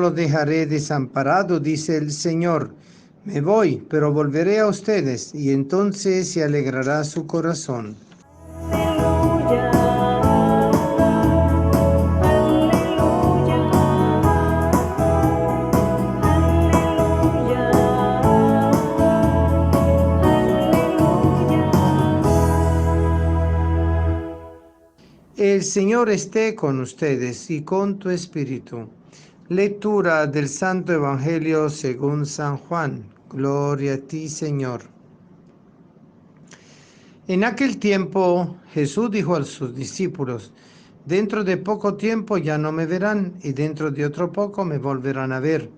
lo dejaré desamparado, dice el Señor. Me voy, pero volveré a ustedes, y entonces se alegrará su corazón. Aleluya, aleluya, aleluya, aleluya. El Señor esté con ustedes y con tu espíritu. Lectura del Santo Evangelio según San Juan. Gloria a ti, Señor. En aquel tiempo Jesús dijo a sus discípulos: dentro de poco tiempo ya no me verán, y dentro de otro poco me volverán a ver.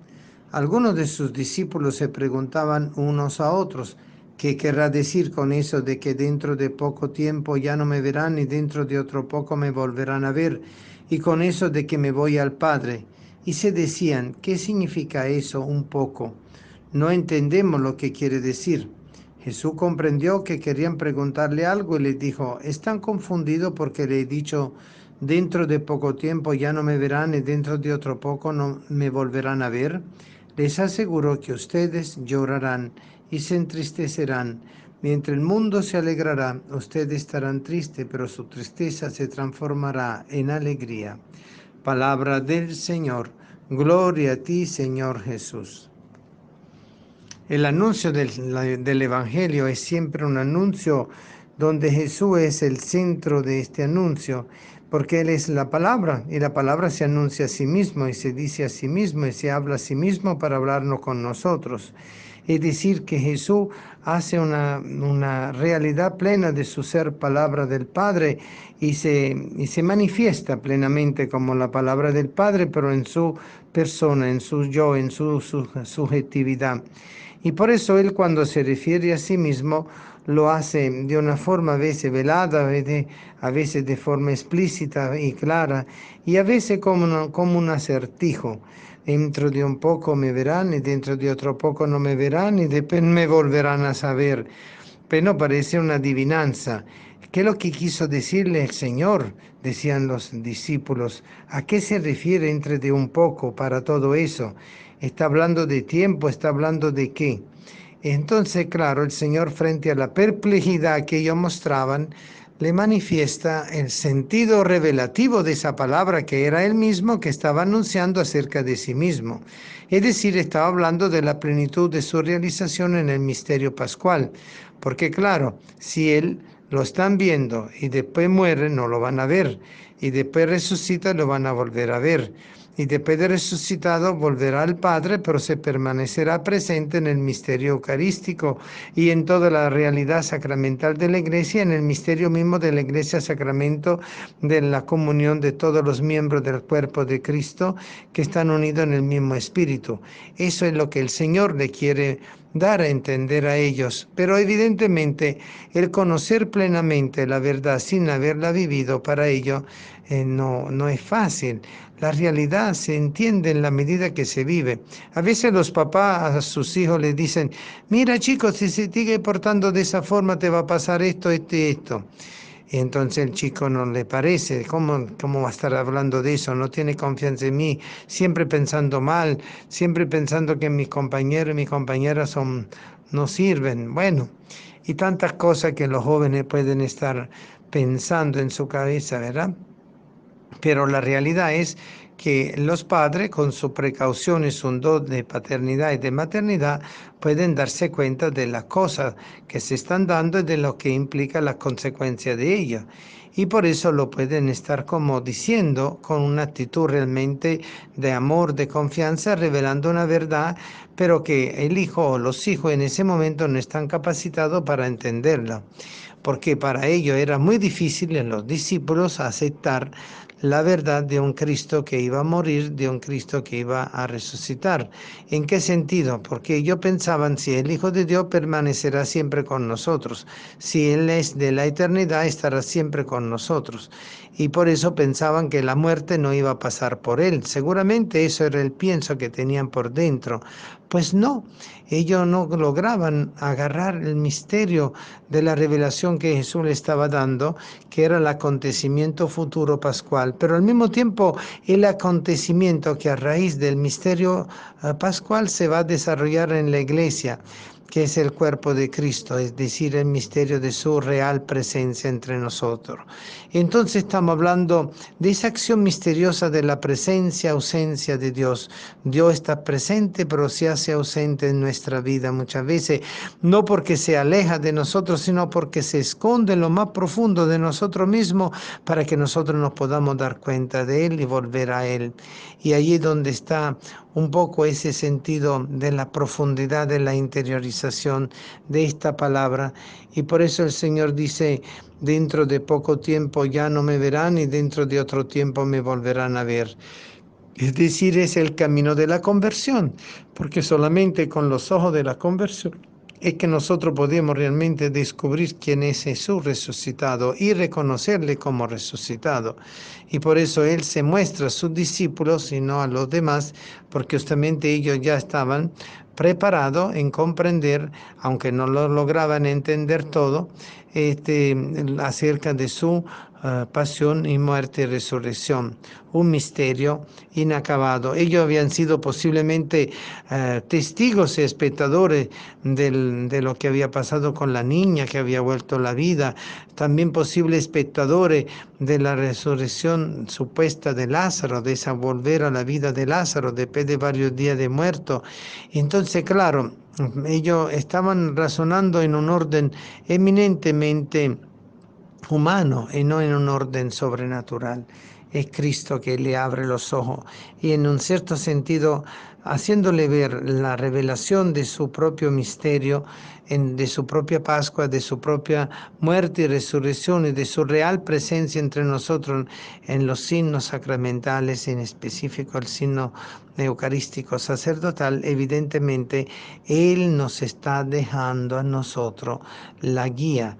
Algunos de sus discípulos se preguntaban unos a otros: ¿qué querrá decir con eso de que dentro de poco tiempo ya no me verán y dentro de otro poco me volverán a ver? Y con eso de que me voy al Padre. Y se decían: ¿qué significa eso un poco? No entendemos lo que quiere decir. Jesús comprendió que querían preguntarle algo y les dijo: están confundidos porque le he dicho: dentro de poco tiempo ya no me verán y dentro de otro poco no me volverán a ver. Les aseguro que ustedes llorarán y se entristecerán. Mientras el mundo se alegrará, ustedes estarán tristes, pero su tristeza se transformará en alegría. Palabra del Señor. Gloria a ti, Señor Jesús. El anuncio del Evangelio es siempre un anuncio donde Jesús es el centro de este anuncio, porque Él es la palabra, y la palabra se anuncia a sí mismo, y se dice a sí mismo, y se habla a sí mismo para hablarnos con nosotros. Es decir, que Jesús hace una realidad plena de su ser palabra del Padre, y se manifiesta plenamente como la palabra del Padre, pero en su persona, en su yo, en su subjetividad. Y por eso Él, cuando se refiere a sí mismo, lo hace de una forma a veces velada, a veces de forma explícita y clara, y a veces como un acertijo. Dentro de un poco me verán y dentro de otro poco no me verán y después me volverán a saber. Pero parece una adivinanza. ¿Qué es lo que quiso decirle el Señor? Decían los discípulos. ¿A qué se refiere entre de un poco para todo eso? ¿Está hablando de tiempo? ¿Está hablando de qué? Entonces, claro, el Señor, frente a la perplejidad que ellos mostraban, le manifiesta el sentido revelativo de esa palabra, que era Él mismo que estaba anunciando acerca de sí mismo. Es decir, estaba hablando de la plenitud de su realización en el misterio pascual. Porque claro, si Él lo están viendo y después muere, no lo van a ver. Y después resucita, lo van a volver a ver. Y después de resucitado volverá al Padre, pero se permanecerá presente en el misterio eucarístico y en toda la realidad sacramental de la Iglesia, en el misterio mismo de la Iglesia, sacramento de la comunión de todos los miembros del cuerpo de Cristo que están unidos en el mismo Espíritu. Eso es lo que el Señor le quiere dar a entender a ellos, pero evidentemente el conocer plenamente la verdad sin haberla vivido para ello no es fácil. La realidad se entiende en la medida que se vive. A veces los papás a sus hijos les dicen: mira, chicos, si se sigue portando de esa forma te va a pasar esto, esto y esto. Y entonces el chico no le parece: ¿cómo va a estar hablando de eso? No tiene confianza en mí, siempre pensando mal, siempre pensando que mis compañeros y mis compañeras no sirven. Bueno, y tantas cosas que los jóvenes pueden estar pensando en su cabeza, ¿verdad? Pero la realidad es que los padres, con su precaución y su don de paternidad y de maternidad, pueden darse cuenta de las cosas que se están dando y de lo que implica las consecuencias de ellas. Y por eso lo pueden estar como diciendo con una actitud realmente de amor, de confianza, revelando una verdad, pero que el hijo o los hijos en ese momento no están capacitados para entenderla, porque para ellos era muy difícil en los discípulos aceptar la verdad de un Cristo que iba a morir, de un Cristo que iba a resucitar. ¿En qué sentido? Porque ellos pensaban: si el Hijo de Dios permanecerá siempre con nosotros, si Él es de la eternidad, estará siempre con nosotros. Y por eso pensaban que la muerte no iba a pasar por Él. Seguramente eso era el pienso que tenían por dentro, Pues no, ellos no lograban agarrar el misterio de la revelación que Jesús le estaba dando, que era el acontecimiento futuro pascual, pero al mismo tiempo el acontecimiento que a raíz del misterio pascual se va a desarrollar en la iglesia, que es el cuerpo de Cristo, es decir, el misterio de su real presencia entre nosotros. Entonces estamos hablando de esa acción misteriosa de la presencia, ausencia de Dios. Dios está presente, pero se hace ausente en nuestra vida muchas veces, no porque se aleja de nosotros, sino porque se esconde en lo más profundo de nosotros mismos para que nosotros nos podamos dar cuenta de Él y volver a Él. Y allí donde está un poco ese sentido de la profundidad de la interiorización de esta palabra. Y por eso el Señor dice, dentro de poco tiempo ya no me verán y dentro de otro tiempo me volverán a ver. Es decir, es el camino de la conversión, porque solamente con los ojos de la conversión es que nosotros podemos realmente descubrir quién es Jesús resucitado y reconocerle como resucitado. Y por eso Él se muestra a sus discípulos y no a los demás, porque justamente ellos ya estaban preparados en comprender, aunque no lo lograban entender todo, acerca de su pasión y muerte y resurrección, un misterio inacabado. Ellos habían sido posiblemente testigos y espectadores de lo que había pasado con la niña que había vuelto a la vida, también posibles espectadores de la resurrección supuesta de Lázaro, de esa volver a la vida de Lázaro después de varios días de muerto. Entonces, claro, ellos estaban razonando en un orden eminentemente humano y no en un orden sobrenatural. Es Cristo que le abre los ojos y en un cierto sentido haciéndole ver la revelación de su propio misterio, de su propia Pascua, de su propia muerte y resurrección y de su real presencia entre nosotros en los signos sacramentales, en específico el signo eucarístico sacerdotal. Evidentemente Él nos está dejando a nosotros la guía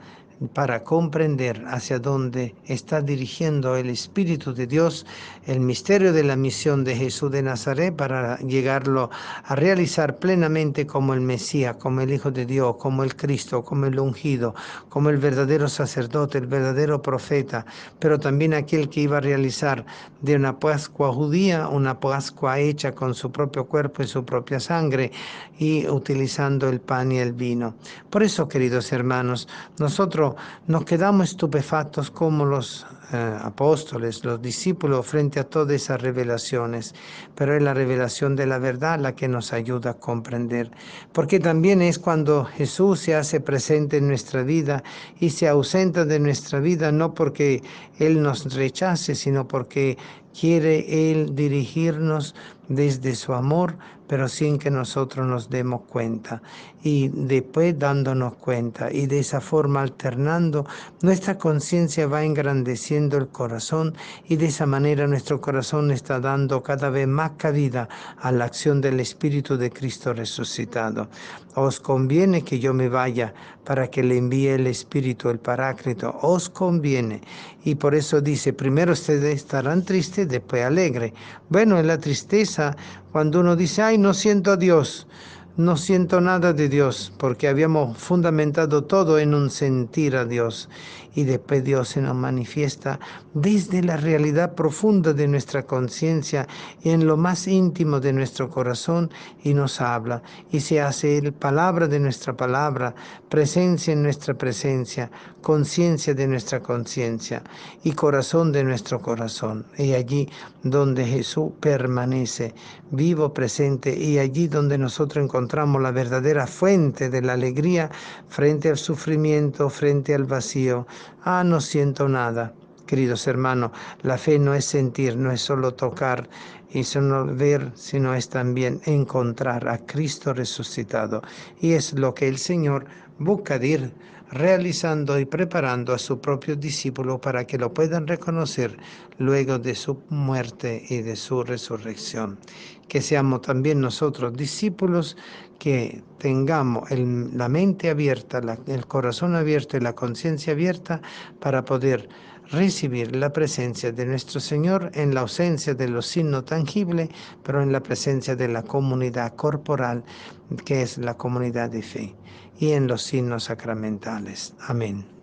para comprender hacia dónde está dirigiendo el Espíritu de Dios, el misterio de la misión de Jesús de Nazaret para llegarlo a realizar plenamente como el Mesías, como el Hijo de Dios, como el Cristo, como el ungido, como el verdadero sacerdote, el verdadero profeta, pero también aquel que iba a realizar de una Pascua judía, una Pascua hecha con su propio cuerpo y su propia sangre y utilizando el pan y el vino. Por eso, queridos hermanos, nosotros nos quedamos estupefactos como los apóstoles, los discípulos frente a todas esas revelaciones, pero es la revelación de la verdad la que nos ayuda a comprender, porque también es cuando Jesús se hace presente en nuestra vida y se ausenta de nuestra vida, no porque Él nos rechace, sino porque quiere Él dirigirnos desde su amor, pero sin que nosotros nos demos cuenta. Y después dándonos cuenta y de esa forma alternando, nuestra conciencia va engrandeciendo el corazón y de esa manera nuestro corazón está dando cada vez más cabida a la acción del Espíritu de Cristo resucitado. Os conviene que yo me vaya para que le envíe el Espíritu, el Paráclito, os conviene. Y por eso dice, primero ustedes estarán tristes, después alegres. Bueno, en la tristeza, cuando uno dice, ay, no siento a Dios, no siento nada de Dios, porque habíamos fundamentado todo en un sentir a Dios. Y después Dios se nos manifiesta desde la realidad profunda de nuestra conciencia y en lo más íntimo de nuestro corazón y nos habla. Y se hace Él palabra de nuestra palabra, presencia en nuestra presencia, conciencia de nuestra conciencia y corazón de nuestro corazón. Y allí donde Jesús permanece vivo, presente, y allí donde nosotros encontramos la verdadera fuente de la alegría frente al sufrimiento, frente al vacío. Ah, no siento nada. Queridos hermanos, la fe no es sentir, no es solo tocar y solo ver, sino es también encontrar a Cristo resucitado. Y es lo que el Señor busca de ir realizando y preparando a su propio discípulo para que lo puedan reconocer luego de su muerte y de su resurrección. Que seamos también nosotros discípulos, que tengamos la mente abierta, el corazón abierto y la conciencia abierta para poder recibir la presencia de nuestro Señor en la ausencia de los signos tangibles, pero en la presencia de la comunidad corporal, que es la comunidad de fe, y en los signos sacramentales. Amén.